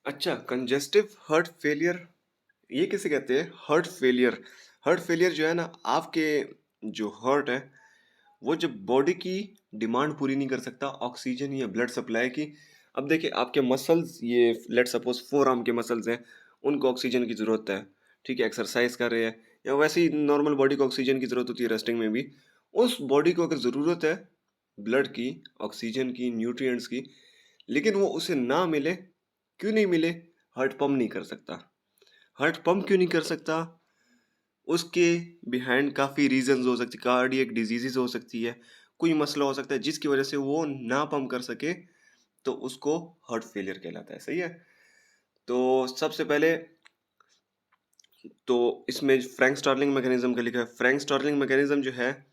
अच्छा, congestive heart failure ये किसे कहते हैं? हार्ट फेलियर जो है ना, आपके जो हार्ट है वो जब बॉडी की डिमांड पूरी नहीं कर सकता ऑक्सीजन या ब्लड सप्लाई की। अब देखिए, आपके मसल्स, ये लेट सपोज फोर आर्म के मसल्स हैं, उनको ऑक्सीजन की ज़रूरत है। ठीक है, एक्सरसाइज कर रहे हैं या वैसे ही नॉर्मल बॉडी को ऑक्सीजन की ज़रूरत होती है रेस्टिंग में भी। उस बॉडी को अगर ज़रूरत है ब्लड की, ऑक्सीजन की, न्यूट्रिएंट्स की, लेकिन वो उसे ना मिले, क्यों नहीं मिले? हार्ट पंप नहीं कर सकता। हार्ट पंप क्यों नहीं कर सकता? उसके बिहाइंड काफ़ी रीजंस हो सकती, कार्डियक डिजीजेस हो सकती है, कोई मसला हो सकता है जिसकी वजह से वो ना पंप कर सके, तो उसको हार्ट फेलियर कहलाता है। सही है। तो सबसे पहले तो इसमें फ्रैंक स्टार्लिंग मैकेनिज्म का लिखा है। फ्रैंक स्टार्लिंग मैकेनिज्म जो है,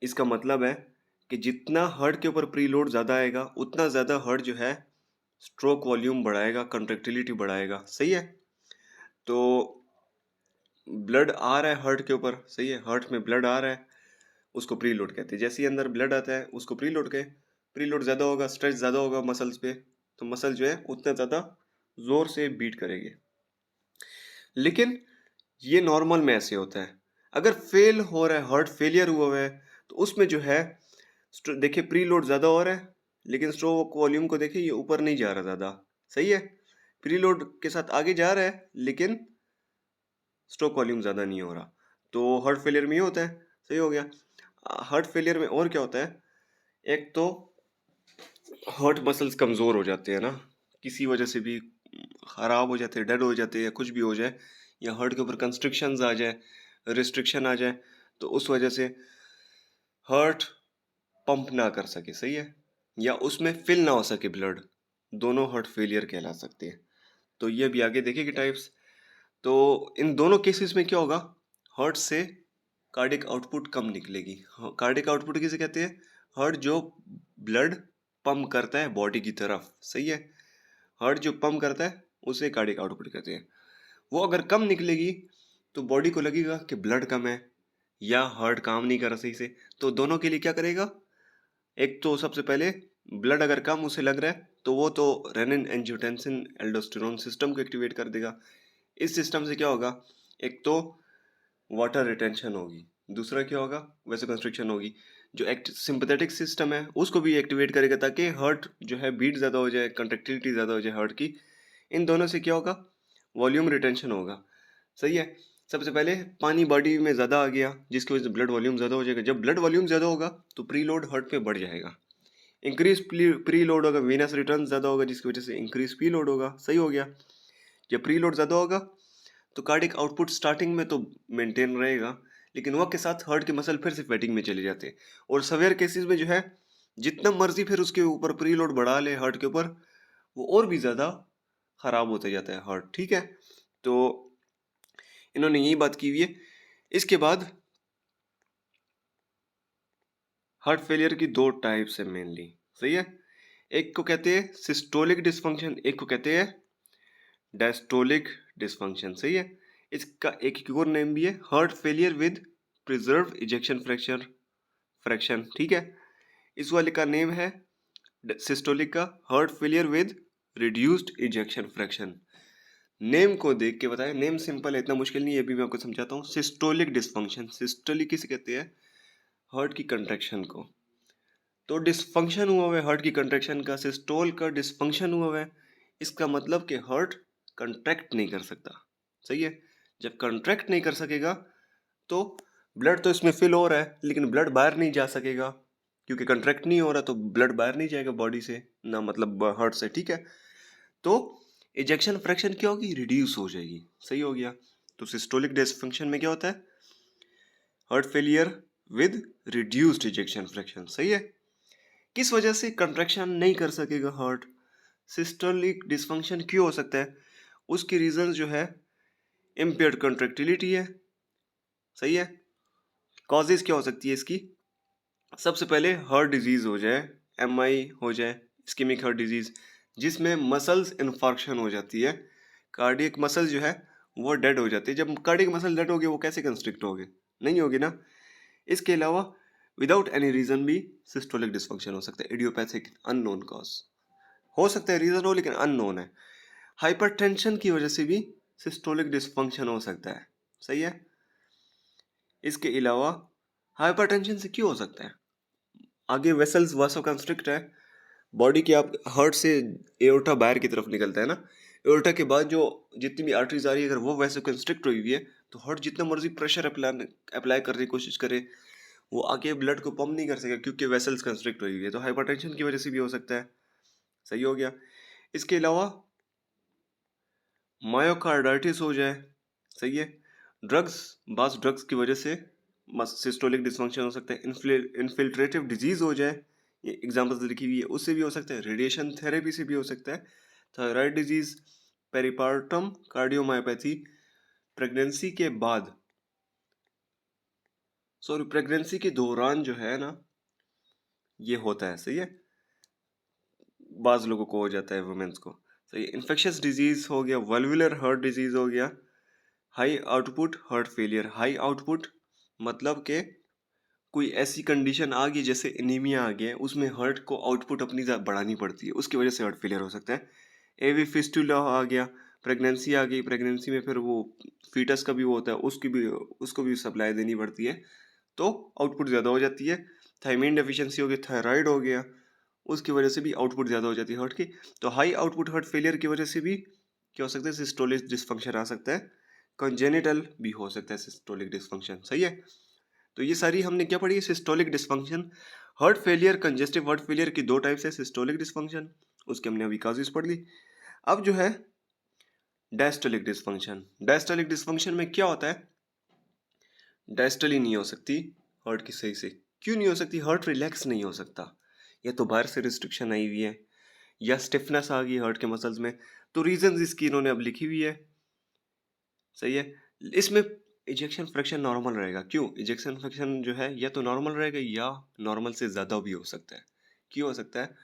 इसका मतलब है कि जितना हार्ट के ऊपर प्रीलोड ज़्यादा आएगा उतना ज़्यादा हार्ट जो है स्ट्रोक वॉल्यूम बढ़ाएगा, कंट्रेक्टिलिटी बढ़ाएगा। सही है। तो ब्लड आ रहा है हार्ट के ऊपर, सही है, हार्ट में ब्लड आ रहा है, उसको प्रीलोड कहते हैं। जैसे ही अंदर ब्लड आता है उसको प्रीलोड कहे, प्रीलोड ज़्यादा होगा, स्ट्रेस ज़्यादा होगा मसल्स पे, तो मसल जो है उतना ज़्यादा ज़ोर से बीट करेंगे। लेकिन ये नॉर्मल में ऐसे होता है। अगर फेल हो रहा है, हार्ट फेलियर हुआ है, तो उसमें जो है देखिए प्रीलोड ज़्यादा हो रहा है, लेकिन स्ट्रोक वॉल्यूम को देखिए ये ऊपर नहीं जा रहा ज़्यादा। सही है। प्रीलोड के साथ आगे जा रहा है लेकिन स्ट्रोक वॉल्यूम ज़्यादा नहीं हो रहा। तो हार्ट फेलियर में ये होता है। सही हो गया। हार्ट फेलियर में और क्या होता है? एक तो हार्ट मसल्स कमज़ोर हो जाते हैं ना, किसी वजह से भी ख़राब हो जाते हैं, डेड हो जाते हैं, या कुछ भी हो जाए, या हार्ट के ऊपर कंस्ट्रिक्शंस आ जाए, रिस्ट्रिक्शन आ जाए, तो उस वजह से हार्ट पंप ना कर सके। सही है। या उसमें फिल ना हो सके ब्लड, दोनों हार्ट फेलियर कहला सकते हैं। तो ये भी आगे देखेंगे टाइप्स। तो इन दोनों केसेस में क्या होगा? हार्ट से कार्डिक आउटपुट कम निकलेगी। कार्डिक आउटपुट किसे कहते हैं? हार्ट जो ब्लड पंप करता है बॉडी की तरफ। सही है। हार्ट जो पंप करता है उसे कार्डिक आउटपुट कहते हैं। वो अगर कम निकलेगी तो बॉडी को लगेगा कि ब्लड कम है या हार्ट काम नहीं कर रहा सही से। तो दोनों के लिए क्या करेगा? एक तो सबसे पहले ब्लड अगर कम उसे लग रहा है तो वो तो रेनिन एंजियोटेंसिन एल्डोस्टेरोन सिस्टम को एक्टिवेट कर देगा। इस सिस्टम से क्या होगा? एक तो वाटर रिटेंशन होगी, दूसरा क्या होगा? वैसे कंस्ट्रिक्शन होगी। जो एक्ट सिंपैथेटिक सिस्टम है उसको भी एक्टिवेट करेगा ताकि हार्ट जो है बीट ज़्यादा हो जाए, कंट्रेक्टिलिटी ज़्यादा हो जाए हार्ट की। इन दोनों से क्या होगा? वॉल्यूम रिटेंशन होगा। सही है। सबसे पहले पानी बॉडी में ज़्यादा आ गया जिसकी वजह से ब्लड वॉल्यूम ज़्यादा हो जाएगा। जब ब्लड वॉल्यूम ज़्यादा होगा तो प्रीलोड हार्ट पे बढ़ जाएगा। इंक्रीज प्री लोड होगा, वीनस रिटर्न ज़्यादा होगा जिसकी वजह से इंक्रीज प्री लोड होगा। सही हो गया। जब प्री लोड ज़्यादा होगा तो कार्डिक आउटपुट स्टार्टिंग में तो मेंटेन रहेगा, लेकिन वक्त के साथ हार्ट के मसल फिर से फैटिंग में चले जाते हैं। और सवेयर केसेस में जो है जितना मर्जी फिर उसके ऊपर प्री लोड बढ़ा ले हार्ट के ऊपर, वो और भी ज़्यादा ख़राब होता जाता है हार्ट। ठीक है। तो इन्होंने यही बात की हुई है। इसके बाद हार्ट फेलियर की दो टाइप्स है मेनली। सही है। एक को कहते हैं सिस्टोलिक डिसफंक्शन, एक को कहते हैं डायस्टोलिक डिसफंक्शन। सही है। इसका एक और नेम भी है, heart failure with preserve ejection fraction. ठीक है। इस वाले का नेम है सिस्टोलिक का heart failure with reduced ejection fraction. Name को देख के बताएं, नेम सिंपल है, इतना मुश्किल नहीं है, अभी मैं आपको समझाता हूँ। सिस्टोलिक डिसफंक्शन, सिस्टोलिक किसे कहते हैं? हार्ट की कंट्रैक्शन को। तो डिसफंक्शन हुआ हुआ है हार्ट की कंट्रैक्शन का, सिस्टोल का डिसफंक्शन हुआ हुआ है, इसका मतलब कि हार्ट कंट्रैक्ट नहीं कर सकता। सही है। जब कंट्रैक्ट नहीं कर सकेगा तो ब्लड तो इसमें फिल हो रहा है लेकिन ब्लड बाहर नहीं जा सकेगा, क्योंकि कंट्रैक्ट नहीं हो रहा तो ब्लड बाहर नहीं जाएगा बॉडी से ना, मतलब हार्ट से। ठीक है। तो इजेक्शन फ्रैक्शन क्या होगी? रिड्यूस हो जाएगी। सही हो गया। तो सिस्टोलिक डिसफंक्शन में क्या होता है? Heart failure with reduced ejection fraction. सही है। किस वजह से कंट्रैक्शन नहीं कर सकेगा हार्ट? सिस्टोलिक डिसफंक्शन क्यों हो सकता है? उसकी रीजन जो है इम्पेयर्ड कंट्रैक्टिलिटी है। सही है। कॉजेज क्या हो सकती है इसकी? सबसे पहले हार्ट डिजीज हो जाए, एमआई हो जाए, इस्केमिक हार्ट डिजीज, जिसमें मसल्स इन्फार्क्शन हो जाती है, कार्डियक मसल जो है वो डेड हो जाती है। जब कार्डियक मसल डेड होगी वो कैसे कंस्ट्रिक्ट होगी? नहीं होगी ना। इसके अलावा विदाउट एनी रीजन भी सिस्टोलिक डिसफंक्शन हो सकता है, इडियोपैथिक, अननोन कॉज हो सकता है, रीजन हो लेकिन अननोन है। हाइपरटेंशन की वजह से भी सिस्टोलिक डिस्फंक्शन हो सकता है, सही है। इसके अलावा हाइपरटेंशन से क्यों हो सकता है, आगे वेसल्स वासोकंस्ट्रिक्ट है, बॉडी के आप हार्ट से एओर्टा बाहर की तरफ निकलता है ना, एओर्टा के बाद जो जितनी भी आर्टरीज आ रही है अगर वो वासोकंस्ट्रिक्ट हुई हुई है तो हार्ट जितना मर्जी प्रेशर अप्लाई करने की कोशिश करे वो आगे ब्लड को पंप नहीं कर सकेगा क्योंकि वेसल्स कंस्ट्रिक्ट हुई हुई है, तो हाइपरटेंशन की वजह से भी हो सकता है, सही हो गया। इसके अलावा मायोकार्डाइटिस हो जाए, सही है। ड्रग्स की वजह से सिस्टोलिक डिस्फंक्शन हो सकता है। इन्फिल्ट्रेटिव डिजीज हो जाए, ये एग्जांपल्स लिखी हुई है, उससे भी हो सकता है। रेडिएशन थेरेपी से भी हो सकता है। थायराइड डिजीज, पेरिपार्टम कार्डियोमायोपैथी, प्रेगनेंसी के बाद प्रेगनेंसी के दौरान जो है ना ये होता है, सही है, बाज लोगों को हो जाता है, वुमेन्स को, सही है। इन्फेक्शियस डिजीज हो गया, वल्वुलर हार्ट डिजीज हो गया, high output heart failure. High output मतलब के कोई ऐसी कंडीशन आ गई जैसे एनीमिया आ गया है, उसमें हार्ट को आउटपुट अपनी बढ़ानी पड़ती है, उसकी वजह से हार्ट फेलियर हो सकता है। एवी फिस्टुला आ गया, प्रेगनेंसी आ गई, प्रेगनेंसी में फिर वो फीटस का भी वो होता है, उसको भी सप्लाई देनी पड़ती है, तो आउटपुट ज़्यादा हो जाती है। थायमीन डेफिशिएंसी हो गई, थायराइड हो गया, उसकी वजह से भी आउटपुट ज़्यादा हो जाती है हार्ट की। तो हाई आउटपुट हार्ट फेलियर की वजह से भी क्या हो सकता है, सिस्टोलिक डिस्फंक्शन आ सकता है। कंजेनिटल भी हो सकता है सिस्टोलिक डिस्फंक्शन, सही है। तो ये सारी हमने क्या पढ़ी, systolic dysfunction. Heart failure, congestive heart failure की दो टाइप्स है, सिस्टोलिक डिस्फंक्शन, उसके हमने अभी काजेस पढ़ ली। अब जो है डायस्टोलिक डिस्फंक्शन। डायस्टोलिक डिस्फंक्शन में क्या होता है, डायस्टोली नहीं हो सकती हार्ट की सही से। क्यों नहीं हो सकती, हार्ट रिलैक्स नहीं हो सकता, या तो बाहर से रिस्ट्रिक्शन आई हुई है या स्टिफनेस आ गई हार्ट के मसल्स में, तो रीजन इसकी इन्होंने अब लिखी हुई है, सही है। इसमें इजेक्शन फ्रैक्शन नॉर्मल रहेगा, क्यों, इजेक्शन फ्रैक्शन जो है या तो नॉर्मल रहेगा या नॉर्मल से ज़्यादा भी हो सकता है। क्यों हो सकता है,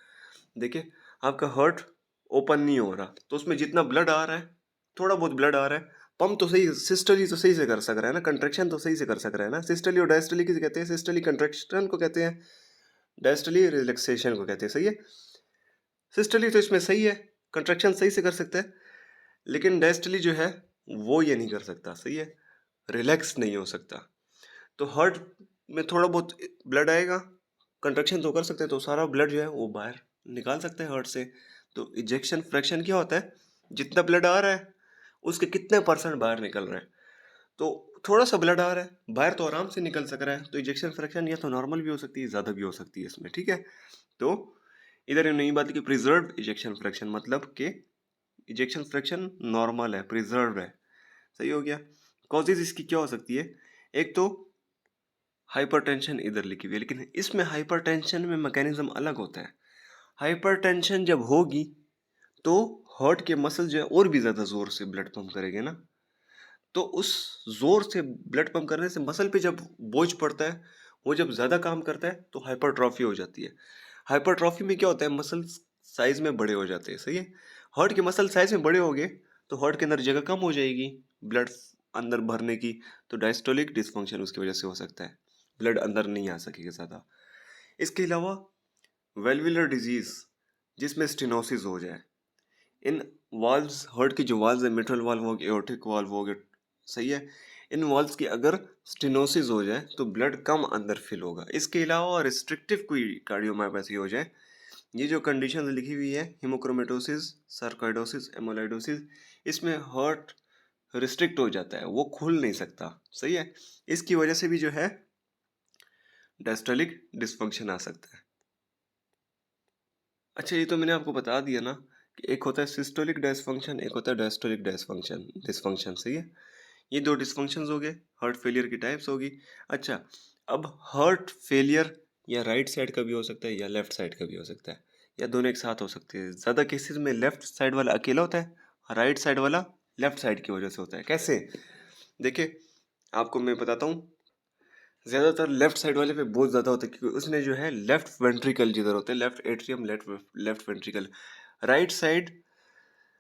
देखिए आपका हार्ट ओपन नहीं हो रहा तो उसमें जितना ब्लड आ रहा है, थोड़ा बहुत ब्लड आ रहा है, पंप तो सही, सिस्टली तो सही से कर सक रहा है ना, कंट्रैक्शन तो सही से कर सक रहा है ना। सिस्टली और डायस्टली किसे कहते हैं, सिस्टली कंट्रैक्शन को कहते हैं, डायस्टली रिलैक्सेशन को कहते हैं, सही है। सिस्टली तो इसमें सही है, कंट्रैक्शन सही से कर सकता है, लेकिन डायस्टली जो है वो ये नहीं कर सकता, सही है, रिलैक्स नहीं हो सकता। तो हार्ट में थोड़ा बहुत ब्लड आएगा, कंट्रैक्शन तो कर सकते हैं, तो सारा ब्लड जो है वो बाहर निकाल सकते हैं हार्ट से। तो इजेक्शन फ्रैक्शन क्या होता है, जितना ब्लड आ रहा है उसके कितने परसेंट बाहर निकल रहा है। तो थोड़ा सा ब्लड आ रहा है बाहर तो आराम से निकल सक रहा है, तो इजेक्शन फ्रैक्शन या तो नॉर्मल भी हो सकती है, ज़्यादा भी हो सकती है इसमें, ठीक है। तो इधर ये नई बात है कि प्रिजर्व इजेक्शन फ्रैक्शन, मतलब कि इजेक्शन फ्रैक्शन नॉर्मल है, प्रिजर्व है, सही हो गया। कॉजेज इसकी क्या हो सकती है, एक तो हाइपरटेंशन इधर लिखी हुई है, लेकिन इसमें हाइपरटेंशन में मैकेनिज्म अलग होता है। हाइपरटेंशन जब होगी तो हार्ट के मसल जो है और भी ज़्यादा ज़ोर से ब्लड पंप करेंगे ना, तो उस ज़ोर से ब्लड पंप करने से मसल पे जब बोझ पड़ता है, वो जब ज़्यादा काम करता है तो हाइपरट्रॉफी हो जाती है। हाइपरट्रॉफी में क्या होता है, मसल साइज में बड़े हो जाते हैं, सही है। हार्ट के मसल साइज में बड़े हो गए तो हार्ट के अंदर जगह कम हो जाएगी ब्लड अंदर भरने की, तो डायस्टोलिक डिस्फंक्शन उसकी वजह से हो सकता है, ब्लड अंदर नहीं आ सकेगा ज़्यादा। इसके अलावा वेल्वुलर डिजीज जिसमें स्टेनोसिस हो जाए, इन वाल्व्स, हार्ट की जो वाल्व्स है, मिट्रल वाल्व हो गया, एओर्टिक वाल्व हो गया, सही है, इन वाल्व्स की अगर स्टेनोसिस हो जाए तो ब्लड कम अंदर फिल होगा। इसके अलावा रिस्ट्रिक्टिव कोई कार्डियोमायोपैथी हो जाए, ये जो कंडीशन लिखी हुई है, हिमोक्रोमेटोसिस, सार्कोइडोसिस, एमोलाइडोसिस, इसमें हार्ट रिस्ट्रिक्ट हो जाता है, वो खुल नहीं सकता, सही है। इसकी वजह से भी जो है डायस्टोलिक डिस्फंक्शन आ सकता है। अच्छा, ये तो मैंने आपको बता दिया ना कि एक होता है सिस्टोलिक डिस्फंक्शन, एक होता है डायस्टोलिक डिस्फंक्शन डिस्फंक्शन, सही है। ये दो डिस्फंक्शंस हो गए, हार्ट फेलियर की टाइप्स होगी। अच्छा, अब हार्ट फेलियर या राइट साइड का भी हो सकता है या लेफ्ट साइड का भी हो सकता है, या दोनों एक साथ हो सकते हैं। ज़्यादा केसेस में लेफ्ट साइड वाला अकेला होता है, राइट साइड वाला लेफ्ट साइड की वजह से होता है। कैसे, देखिए आपको मैं बताता हूँ। ज़्यादातर लेफ्ट साइड वाले पे बहुत ज़्यादा होता है क्योंकि उसने जो है लेफ्ट वेंट्रिकल जिधर होते हैं, left atrium, left ventricle. Right side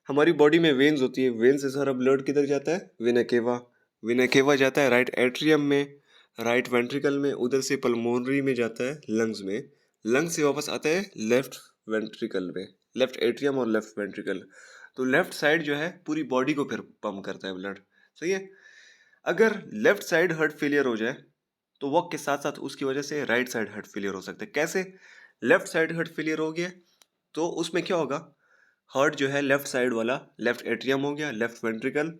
हमारी बॉडी में वेन्स होती है, वेन से सारा ब्लड किधर जाता है, वेना केवा, वेना केवा जाता है राइट एट्रियम में, राइट वेंट्रिकल में, उधर से पल्मोनरी में जाता है लंग्स में, लंग्स से वापस आता है लेफ्ट वेंट्रिकल में, लेफ्ट एट्रियम और लेफ्ट वेंट्रिकल। तो लेफ्ट साइड जो है पूरी बॉडी को फिर पंप करता है ब्लड। सही है। अगर लेफ्ट साइड हार्ट फेलियर हो जाए तो वक्त के साथ साथ उसकी वजह से राइट साइड हार्ट फेलियर हो सकता है। कैसे? लेफ्ट साइड हार्ट फेलियर हो गया तो उसमें क्या होगा, हार्ट जो है लेफ्ट साइड वाला, लेफ्ट एट्रियम हो गया, लेफ्ट वेंट्रिकल,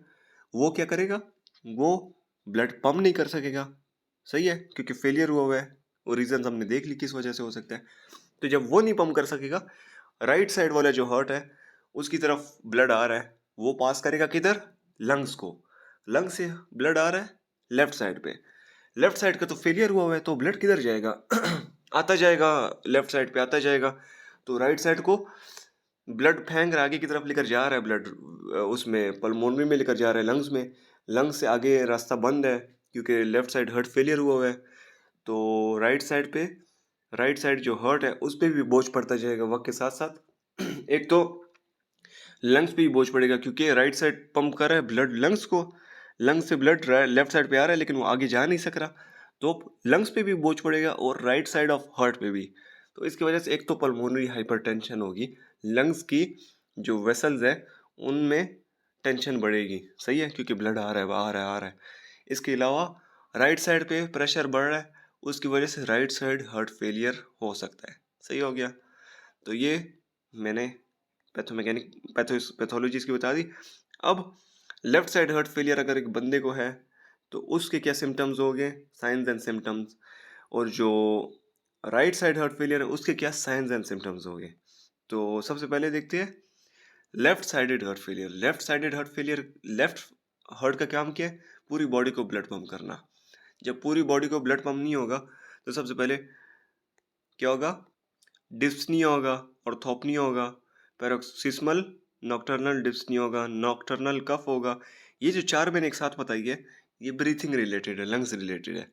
वो क्या करेगा, वो ब्लड पंप नहीं कर सकेगा। सही है, क्योंकि फेलियर हुआ है। वो रीजन हमने देख ली किस वजह से हो सकता है। तो जब वो नहीं पंप कर सकेगा, राइट साइड वाला जो हार्ट है उसकी तरफ ब्लड आ रहा है, वो पास करेगा किधर, लंग्स को। लंग से ब्लड आ रहा है लेफ्ट साइड पे, लेफ्ट साइड का तो फेलियर हुआ है तो ब्लड किधर जाएगा आता जाएगा, लेफ्ट साइड पे आता जाएगा। तो राइट साइड को ब्लड फेंक रहा है, आगे की तरफ लेकर जा रहा है ब्लड, उसमें पल्मोनरी में लेकर जा रहा है, लंग्स में। लंग्स से आगे रास्ता बंद है क्योंकि लेफ्ट साइड हार्ट फेलियर हुआ है। तो राइट साइड पे, राइट साइड जो हार्ट है उस पर भी बोझ पड़ता जाएगा वक्त के साथ साथ एक तो लंग्स पे भी बोझ पड़ेगा क्योंकि राइट साइड पंप कर रहा है ब्लड लंग्स को, लंग्स से ब्लड लेफ्ट साइड पे आ रहा है लेकिन वो आगे जा नहीं सक रहा, तो लंग्स पे भी बोझ पड़ेगा और राइट साइड ऑफ हार्ट पे भी। तो इसकी वजह से एक तो पल्मोनरी हाइपरटेंशन होगी, लंग्स की जो वेसल्स है उनमें टेंशन बढ़ेगी। सही है, क्योंकि ब्लड आ रहा है आ रहा है आ रहा है। इसके अलावा राइट साइड पे प्रेशर बढ़ रहा है, उसकी वजह से राइट साइड हार्ट फेलियर हो सकता है। सही हो गया। तो ये मैंने पैथोलॉजी इसकी बता दी। अब लेफ्ट साइड हार्ट फेलियर अगर एक बंदे को है तो उसके क्या सिम्टम्स हो गए, साइंस एंड सिम्टम्स, और जो राइट साइड हार्ट फेलियर है उसके क्या साइंस एंड सिम्टम्स हो गए। तो सबसे पहले देखते हैं left sided heart failure. Left sided heart failure, left heart का काम क्या है, पूरी बॉडी को ब्लड पंप करना। जब पूरी बॉडी को ब्लड पंप नहीं होगा तो सबसे पहले क्या होगा, डिस्पनिया होगा, ऑर्थोपनिया होगा, पैरोक्सिस्मल नॉक्टर्नल डिस्पनिया होगा, नॉक्टर्नल कफ होगा। ये जो चार मैंने एक साथ बताई है ये ब्रीथिंग रिलेटेड है, लंग्स रिलेटेड है।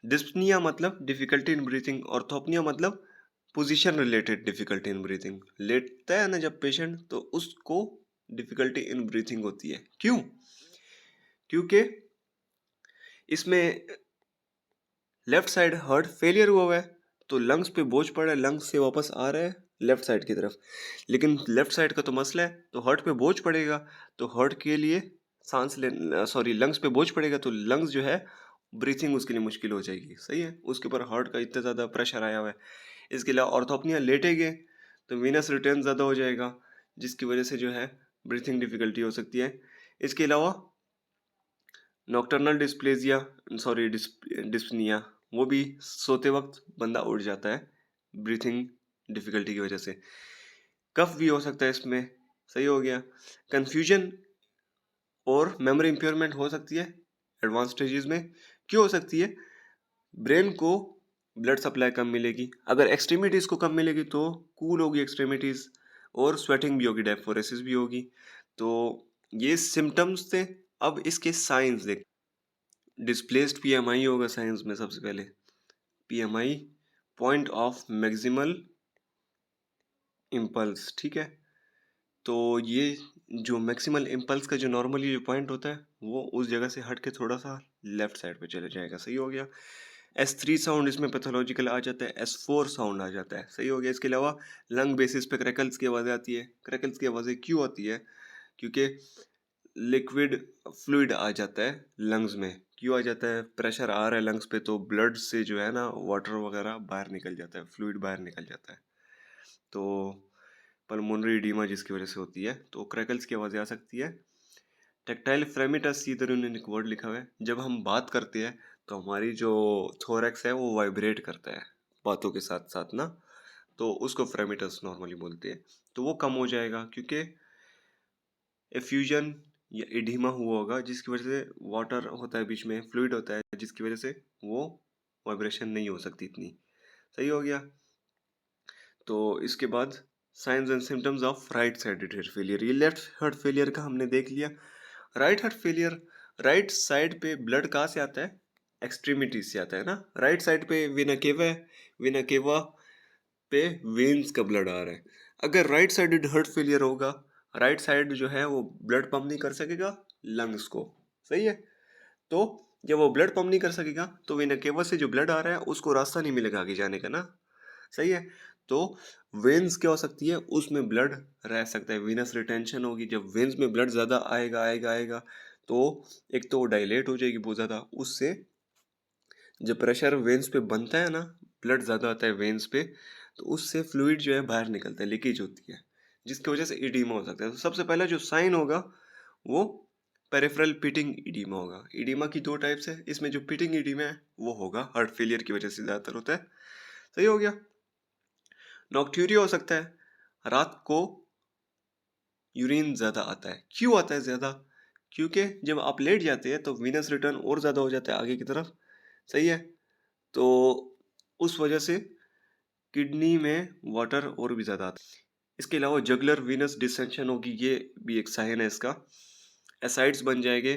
डिस्पनिया मतलब डिफिकल्टी इन ब्रीथिंग, ऑर्थोपनिया मतलब position related difficulty in breathing. लेटता है ना जब पेशेंट तो उसको डिफिकल्टी इन ब्रीथिंग होती है। क्यों? क्योंकि इसमें लेफ्ट साइड हार्ट फेलियर हुआ है तो लंग्स पे बोझ पड़ रहा है, लंग्स से वापस आ रहा है लेफ्ट साइड की तरफ। लेकिन लेफ्ट साइड का तो मसला है तो हार्ट पे बोझ पड़ेगा, तो हार्ट के लिए सांस ले, सॉरी, लंग्स पे बोझ पड़ेगा तो लंग्स जो है ब्रीथिंग उसके लिए मुश्किल हो जाएगी। सही है, उसके ऊपर हार्ट का इतना ज़्यादा प्रेशर आया हुआ है। इसके अलावा ऑर्थोपनिया लेटेंगे तो वीनस रिटर्न ज़्यादा हो जाएगा जिसकी वजह से जो है ब्रीथिंग डिफिकल्टी हो सकती है। इसके अलावा नॉक्टर्नल डिस्प्लेजिया, सॉरी डिस्पनिया, वो भी सोते वक्त बंदा उठ जाता है ब्रीथिंग डिफिकल्टी की वजह से। कफ भी हो सकता है इसमें। सही हो गया। कंफ्यूजन और मेमोरी इंप्योरमेंट हो सकती है एडवांस स्टेजेस में। क्यों हो सकती है? ब्रेन को ब्लड सप्लाई कम मिलेगी, अगर एक्सट्रीमिटीज़ को कम मिलेगी तो कूल होगी एक्सट्रीमिटीज़, और स्वेटिंग भी होगी, डेफोरेसिस भी होगी। तो ये सिम्टम्स थे। अब इसके साइंस देख, डिस्प्लेस्ड पीएमआई होगा साइंस में सबसे पहले। PMI point of maximal impulse, ठीक है। तो ये जो मैक्सिमल इम्पल्स का जो नॉर्मली जो पॉइंट होता है वो उस जगह से हट के थोड़ा सा लेफ्ट साइड पे चले जाएगा। सही हो गया। S3 साउंड इसमें पैथोलॉजिकल आ जाता है, S4 साउंड आ जाता है। सही हो गया। इसके अलावा लंग बेसिस पे क्रैकल्स की आवाज़ें आती है। क्रैकल्स की आवाज़ें क्यों आती है? क्योंकि लिक्विड फ्लूइड आ जाता है लंग्स में। क्यों आ जाता है? प्रेशर आ रहा है लंग्स पे तो ब्लड से जो है ना वाटर वगैरह बाहर निकल जाता है, फ्लूइड बाहर निकल जाता है। तो पल्मोनरी एडीमा जिसकी वजह से होती है तो क्रैकल्स की आवाज़ें आ सकती है। टेक्टाइल फ्रेमिटस, इधर उन्होंने एक वर्ड लिखा हुआ है। जब हम बात करते हैं तो हमारी जो थोरैक्स है वो वाइब्रेट करता है बातों के साथ साथ ना, तो उसको फ्रेमिटस नॉर्मली बोलते हैं। तो वो कम हो जाएगा क्योंकि एफ्यूजन या एडिमा हुआ होगा जिसकी वजह से वाटर होता है बीच में, फ्लूइड होता है जिसकी वजह से वो वाइब्रेशन नहीं हो सकती इतनी। सही हो गया। तो इसके बाद science and symptoms of right sided heart failure, ये लेफ्ट हार्ट फेलियर का हमने देख लिया। Right heart failure, right side पे ब्लड कहाँ से आता है? एक्सट्रीमिटी से आता है ना। राइट साइड पे वेना केवा है, वेना केवा पे वेन्स का ब्लड आ रहा है। अगर राइट साइडेड हार्ट फेलियर होगा, राइट साइड जो है वो ब्लड पंप नहीं कर सकेगा लंग्स को। सही है। तो जब वो ब्लड पंप नहीं कर सकेगा तो वेना केवा से जो ब्लड आ रहा है उसको रास्ता नहीं मिलेगा आगे जाने का ना। सही है। तो वेन्स क्या हो सकती है, उसमें ब्लड रह सकता है, वीनस रिटेंशन होगी। जब वेन्स में ब्लड ज़्यादा आएगा आएगा आएगा तो एक तो डायलेट हो जाएगी बहुत ज़्यादा, उससे जब प्रेशर वेन्स पे बनता है ना, ब्लड ज़्यादा आता है वेन्स पे, तो उससे फ्लूइड जो है बाहर निकलता है, लीकेज होती है, जिसकी वजह से इडीमा हो सकता है। तो सबसे पहला जो साइन होगा वो पेरिफेरल पिटिंग इडीमा होगा। इडीमा की दो टाइप्स है, इसमें जो पिटिंग इडीमा है वो होगा हार्ट फेलियर की वजह से ज़्यादातर होता है। सही हो गया। नॉक्ट्यूरिया हो सकता है, रात को यूरिन ज़्यादा आता है। क्यों आता है ज़्यादा? क्योंकि जब आप लेट जाते हैं तो वीनस रिटर्न और ज़्यादा हो जाता है आगे की तरफ। सही है। तो उस वजह से किडनी में वाटर और भी ज़्यादा आता है। इसके अलावा जगुलर वीनस डिसेंशन होगी, ये भी एक साइन है इसका। एसाइड्स बन जाएंगे,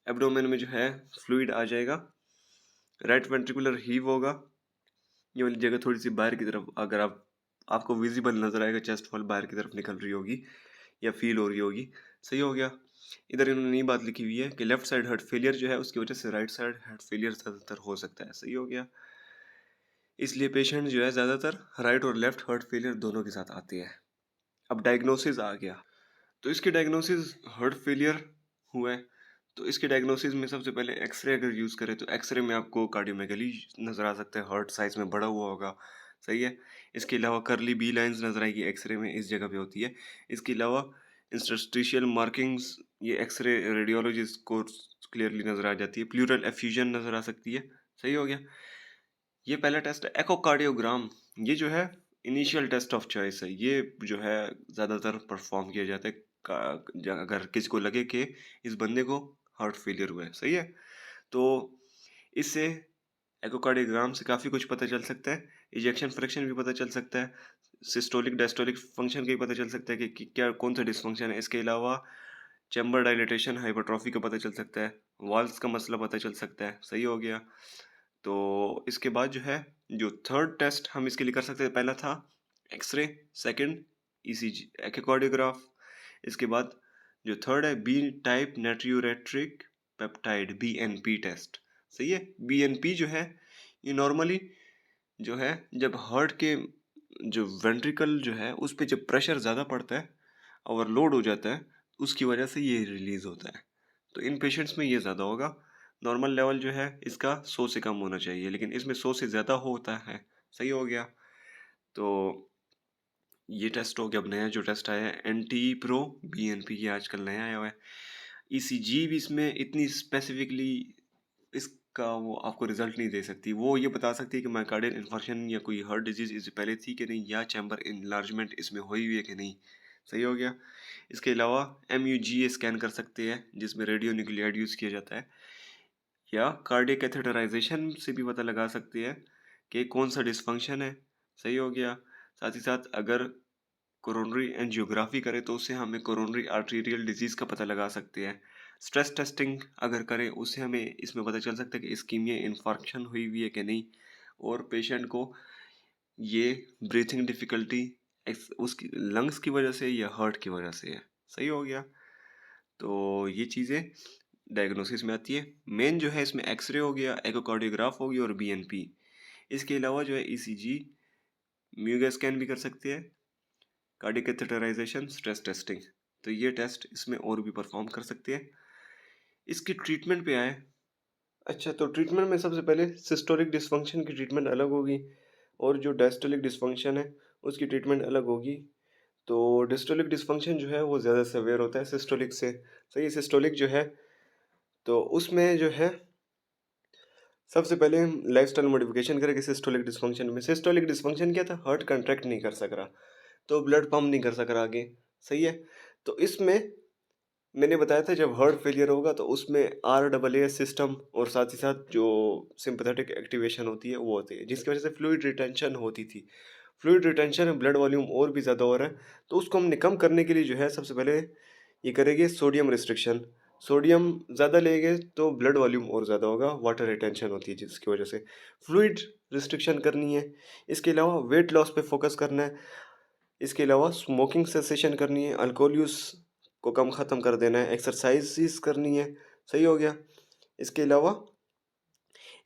एब्डोमेन में जो है फ्लूइड आ जाएगा, राइट वेंट्रिकुलर हीव होगा, ये वाली जगह थोड़ी सी बाहर की तरफ, अगर आपको विजिबल नजर आएगा, चेस्ट वॉल बाहर की तरफ निकल रही होगी या फील हो रही होगी। सही हो गया। इधर इन्होंने नई बात लिखी हुई है कि लेफ्ट साइड हार्ट फेलियर जो है उसकी वजह से राइट साइड हार्ट फेलियर ज़्यादातर हो सकता है। सही हो गया। इसलिए पेशेंट जो है ज़्यादातर राइट और लेफ्ट हार्ट फेलियर दोनों के साथ आते हैं। अब डायग्नोसिस आ गया। तो इसकी डायग्नोसिस हार्ट फेलियर हुआ है तो इसके डायग्नोसिस में सबसे पहले एक्सरे अगर यूज़ करें तो एक्सरे में आपको कार्डियोमेगली नज़र आ सकता है, हार्ट साइज में बढ़ा हुआ होगा। सही है। इसके अलावा करली बी लाइंस नज़र आएगी एक्सरे में, इस जगह पे होती है। इसके अलावा इंटरस्टिशियल मार्किंग्स, ये एक्सरे रेडियोलॉजिस्ट को क्लियरली नज़र आ जाती है। प्लूरल एफ्यूजन नज़र आ सकती है। सही हो गया। ये पहला टेस्ट है एकोकार्डियोग्राम। ये जो है इनिशियल टेस्ट ऑफ चॉइस है, ये जो है ज़्यादातर परफॉर्म किया जाता है अगर किसी को लगे कि इस बंदे को हार्ट फेलियर हुआ है। सही है। तो इससे एकोकार्डियोग्राम से काफ़ी कुछ पता चल सकता है। इजेक्शन फ्रैक्शन भी पता चल सकता है, सिस्टोलिक डायस्टोलिक फंक्शन का भी पता चल सकता है कि क्या कौन सा डिसफंक्शन है। इसके अलावा चैम्बर डायलिटेशन हाइपरट्रॉफी का पता चल सकता है, वाल्व्स का मसला पता चल सकता है। सही हो गया। तो इसके बाद जो है, जो थर्ड टेस्ट हम इसके लिए कर सकते हैं, पहला था एक्सरे, सेकंड ईसीजी एकोकार्डियोग्राफ। इसके बाद जो थर्ड है B type natriuretic peptide BNP test. सही है। बीएनपी जो है ये नॉर्मली जो है जब हार्ट के जो वेंट्रिकल जो है उस पे जब प्रेशर ज़्यादा पड़ता है, ओवरलोड हो जाता है, उसकी वजह से ये रिलीज होता है। तो इन पेशेंट्स में ये ज़्यादा होगा। नॉर्मल लेवल जो है इसका 100 से कम होना चाहिए, लेकिन इसमें 100 से ज़्यादा होता है। सही हो गया। तो ये टेस्ट हो गया। अब नया जो टेस्ट आया है N T pro B N P, ये आजकल नया आया हुआ है। ई सी जी भी इसमें इतनी स्पेसिफिकली इसका वो आपको रिजल्ट नहीं दे सकती। वो ये बता सकती है कि मायोकार्डियल इन्फार्क्शन या कोई हार्ट डिजीज इससे पहले थी कि नहीं, या चैम्बर इनलार्जमेंट इसमें हुई हुई है कि नहीं। सही हो गया। इसके अलावा M U G A scan कर सकते हैं, जिसमें रेडियो न्यूक्लियाइड यूज़ किया जाता है, या कार्डियक कैथेटराइजेशन से भी पता लगा सकते हैं कि कौन सा डिसफंक्शन है। सही हो गया। साथ ही साथ अगर कोरोनरी एंजियोग्राफी करें तो उससे हमें कोरोनरी आर्टीरियल डिजीज़ का पता लगा सकते हैं। स्ट्रेस टेस्टिंग अगर करें उससे हमें इसमें पता चल सकता है कि इस्कीमिया इन्फार्क्शन हुई हुई है कि नहीं, और पेशेंट को ये ब्रीथिंग डिफ़िकल्टी उसकी लंग्स की वजह से या हार्ट की वजह से है। सही हो गया। तो ये चीज़ें डायग्नोसिस में आती है। मेन जो है इसमें एक्सरे हो गया, एकोकार्डियोग्राफ हो गया और बीएनपी। इसके अलावा जो है ईसीजी, म्यूगा स्कैन भी कर सकते हैं, कार्डियक कैथेटराइजेशन, स्ट्रेस टेस्टिंग। तो ये टेस्ट इसमें और भी परफॉर्म कर सकते हैं। इसकी ट्रीटमेंट पे आए। अच्छा, तो ट्रीटमेंट में सबसे पहले सिस्टोलिक डिसफंक्शन की ट्रीटमेंट अलग होगी और जो डायस्टोलिक डिसफंक्शन है उसकी ट्रीटमेंट अलग होगी। तो डिस्टोलिक डिसफंक्शन जो है वो ज़्यादा सेवियर होता है सिस्टोलिक से। सही है। सिस्टोलिक जो है तो उसमें जो है सबसे पहले हम लाइफस्टाइल मॉडिफिकेशन करेंगे। सिस्टोलिक डिसफंक्शन में, सिस्टोलिक डिसफंक्शन क्या था, हार्ट कंट्रैक्ट नहीं कर सक रहा, तो ब्लड पंप नहीं कर सक रहा आगे। सही है। तो इसमें मैंने बताया था जब हार्ट फेलियर होगा तो उसमें आर डबल ए सिस्टम और साथ ही साथ जो सिंपैथेटिक एक्टिवेशन होती है वो होती है, जिसकी वजह से फ्लूइड रिटेंशन होती थी। फ्लूइड रिटेंशन में ब्लड वॉल्यूम और भी ज़्यादा हो रहा है, तो उसको हमने कम करने के लिए जो है सबसे पहले ये करेंगे सोडियम रिस्ट्रिक्शन। सोडियम ज़्यादा लेंगे तो ब्लड वॉल्यूम और ज़्यादा होगा, वाटर रिटेंशन होती है जिसकी वजह से। फ्लूइड रिस्ट्रिक्शन करनी है। इसके अलावा वेट लॉस पे फोकस करना है। इसके अलावा स्मोकिंग सेसेशन करनी है, अल्कोहल यूज़ को कम ख़त्म कर देना है, एक्सरसाइज करनी है। सही हो गया। इसके अलावा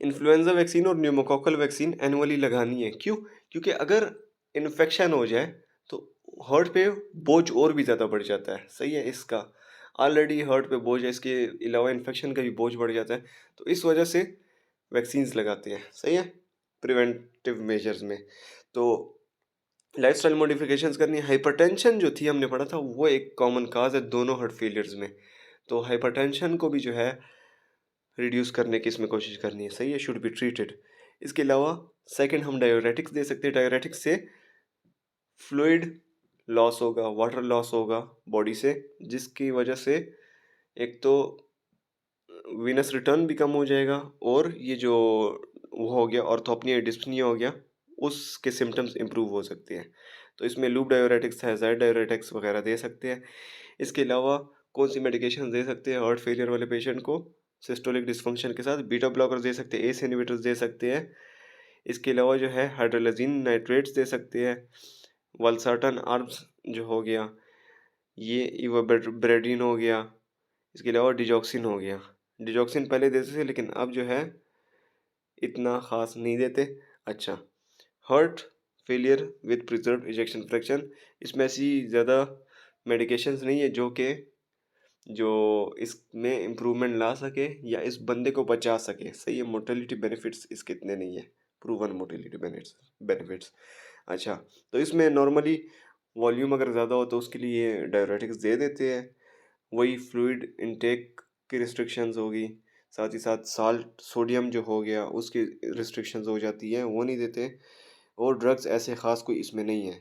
इन्फ्लुएंजा वैक्सीन और न्यूमोकोकल वैक्सीन एनुअली लगानी है। क्यों? क्योंकि अगर इन्फेक्शन हो जाए तो हार्ट पे बोझ और भी ज़्यादा बढ़ जाता है, सही है। इसका ऑलरेडी हार्ट पे बोझ है, इसके अलावा इन्फेक्शन का भी बोझ बढ़ जाता है, तो इस वजह से वैक्सीन्स लगाते हैं, सही है, प्रिवेंटिव मेजर्स में। तो लाइफस्टाइल मॉडिफिकेशंस करनी है। हाइपरटेंशन जो थी हमने पढ़ा था, वो एक कॉमन काज है दोनों हार्ट फेलियर्स में, तो हाइपरटेंशन को भी जो है रिड्यूस करने की इसमें कोशिश करनी है, सही है, शुड बी ट्रीटेड। इसके अलावा सेकंड हम डायोरेटिक्स दे सकते हैं। डायोरेटिक्स से फ्लूइड लॉस होगा, वाटर लॉस होगा बॉडी से, जिसकी वजह से एक तो वीनस रिटर्न भी कम हो जाएगा, और ये जो वो हो गया ऑर्थोपनिया डिस्पनिया हो गया, उसके सिम्टम्स इम्प्रूव हो सकते हैं। तो इसमें लूप डायोरेटिक्स, थायजाइड डायोरेटिक्स वगैरह दे सकते हैं। इसके अलावा कौन सी मेडिकेशन दे सकते हैं हार्ट फेलियर वाले पेशेंट को सिस्टोलिक डिस्फंक्शन के साथ? बीटा ब्लॉकर दे सकते हैं, एस इनहिबिटर्स दे सकते हैं। इसके अलावा जो है हाइड्रोलाजिन नाइट्रेट्स दे सकते हैं। वल्साटन आर्म्स जो हो गया, ये इवाब्रेडिन हो गया। इसके अलावा डिजॉक्सिन हो गया। डिजॉक्सिन पहले देते थे, लेकिन अब जो है इतना ख़ास नहीं देते। अच्छा, heart failure with preserve ejection fraction, इसमें ऐसी ज़्यादा मेडिकेशंस नहीं है जो इसमें इम्प्रूवमेंट ला सके या इस बंदे को बचा सके, सही है। मोर्टेलिटी बेनिफिट्स इसके इतने नहीं है, प्रूवन मोर्टेलिटी बेनिफिट्स। अच्छा, तो इसमें नॉर्मली वॉल्यूम अगर ज़्यादा हो तो उसके लिए डायरेटिक्स दे देते हैं। वही फ्लूइड इनटेक की रिस्ट्रिक्शंस होगी, साथ ही साथ साल्ट सोडियम जो हो गया उसकी रिस्ट्रिक्शंस हो जाती है, वो नहीं देते। और ड्रग्स ऐसे ख़ास कोई इसमें नहीं है।